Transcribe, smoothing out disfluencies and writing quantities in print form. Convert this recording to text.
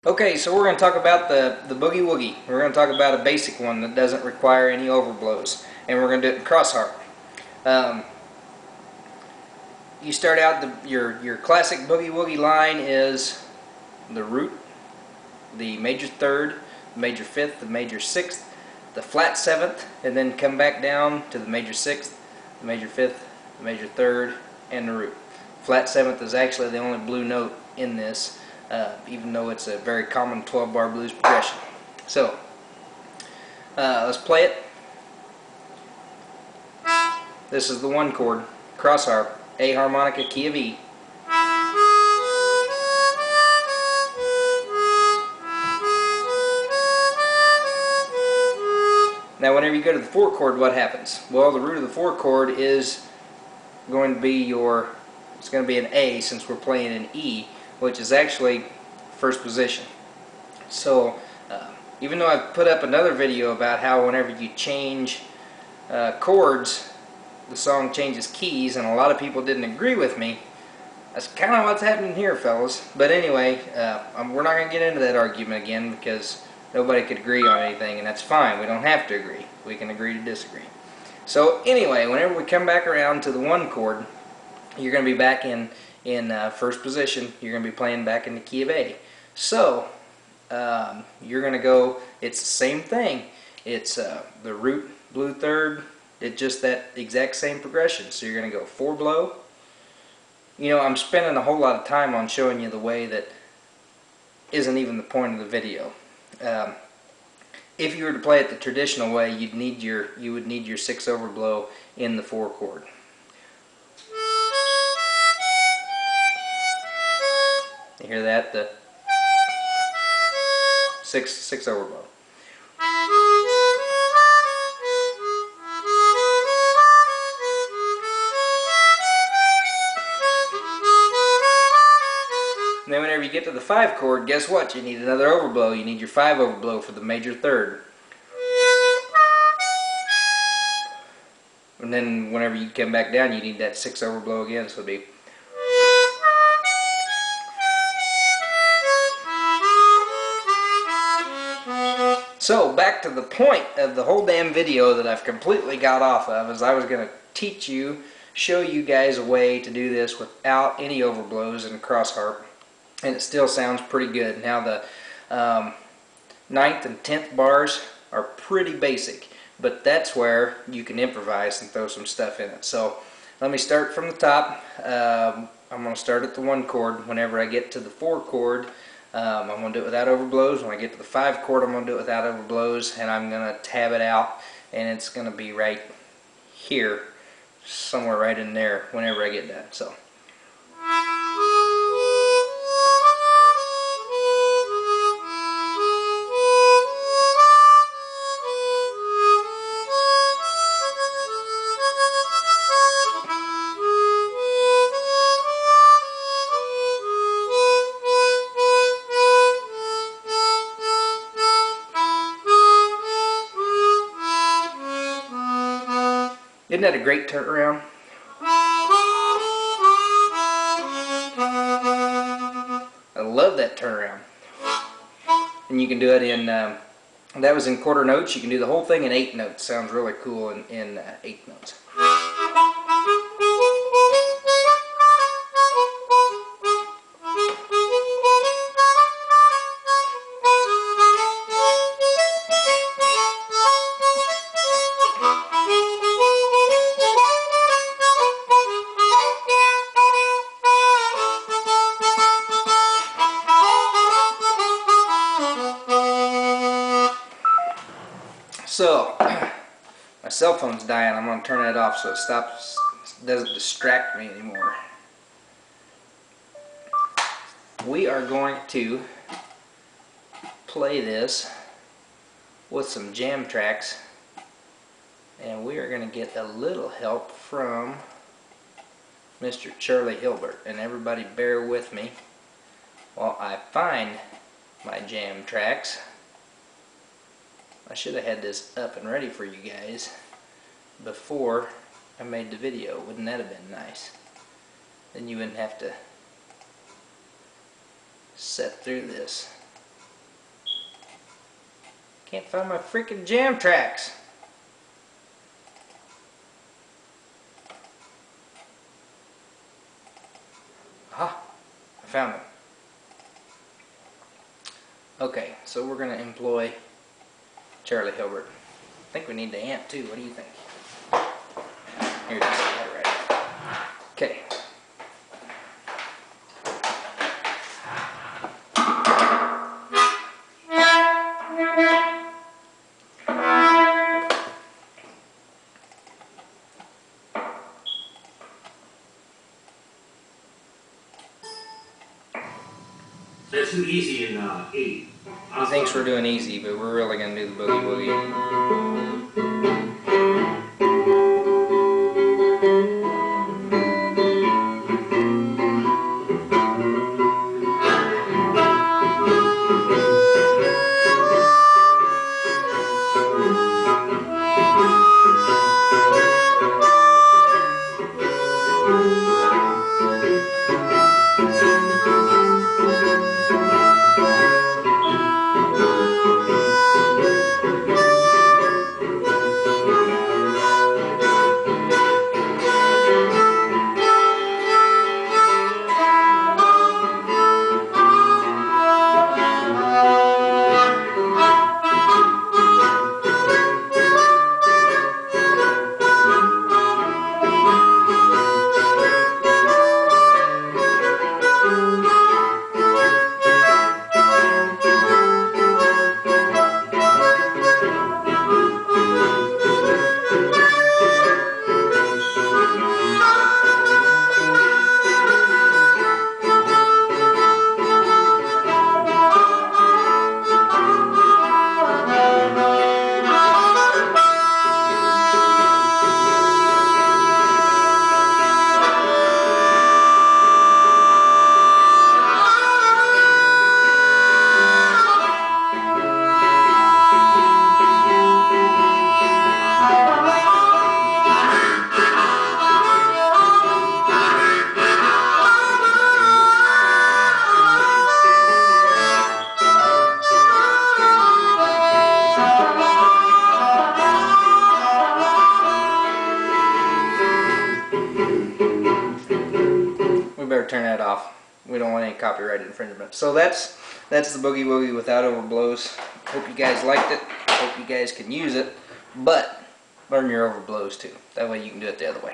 Okay, so we're going to talk about the Boogie Woogie. We're going to talk about a basic one that doesn't require any overblows. And we're going to do it in cross harp. You start out, your classic Boogie Woogie line is the root, the major third, the major fifth, the major sixth, the flat seventh, and then come back down to the major sixth, the major fifth, the major third, and the root. Flat seventh is actually the only blue note in this, even though it's a very common 12-bar blues progression. So, let's play it. This is the one chord, cross harp, A harmonica, key of E. Now whenever you go to the 4 chord, what happens? Well, the root of the 4 chord is going to be it's going to be an A, since we're playing an E, which is actually first position. So even though I've put up another video about how whenever you change chords, the song changes keys, and a lot of people didn't agree with me, that's kind of what's happening here, fellas. But anyway, we're not going to get into that argument again, because nobody could agree on anything, and that's fine. We don't have to agree. We can agree to disagree. So anyway, whenever we come back around to the 1 chord, you're going to be back in first position. You're going to be playing back in the key of A. So you're going to go, it's the same thing. It's the root, blue third, it's just that exact same progression. So you're going to go 4 blow. You know, I'm spending a whole lot of time on showing you the way that isn't even the point of the video. If you were to play it the traditional way, you would need your 6 overblow in the 4 chord. You hear that? The 6 overblow. And then whenever you get to the 5 chord, guess what? You need another overblow. You need your 5 overblow for the major third. And then whenever you come back down, you need that 6 overblow again. So it'll be. So back to the point of the whole damn video that I've completely got off of, is I was going to show you guys a way to do this without any overblows in cross harp. And it still sounds pretty good. Now the 9th and 10th bars are pretty basic, but that's where you can improvise and throw some stuff in it. So let me start from the top. I'm going to start at the 1 chord. Whenever I get to the 4 chord, I'm going to do it without overblows. When I get to the 5 chord, I'm going to do it without overblows, and I'm going to tab it out, and it's going to be right here, somewhere right in there whenever I get done. So. Isn't that a great turnaround? I love that turnaround. And you can do it in, that was in quarter notes. You can do the whole thing in 8 notes. Sounds really cool in 8 notes. So, my cell phone's dying. I'm going to turn it off so it doesn't distract me anymore. We are going to play this with some jam tracks, and we are going to get a little help from Mr. Charlie Hilbert. And everybody bear with me while I find my jam tracks. I should have had this up and ready for you guys before I made the video. Wouldn't that have been nice? Then you wouldn't have to set through this. Can't find my freaking jam tracks. Ah, I found them. Okay, so we're going to employ Charlie Hilbert. I think we need the amp too. What do you think? Here it is. I got it right. Okay. That's too easy in E. He thinks we're doing easy, but we're really going to do the Boogie Woogie. Better turn that off. We don't want any copyright infringement. So that's the Boogie Woogie without overblows. Hope you guys liked it. Hope you guys can use it. But learn your overblows too. That way you can do it the other way.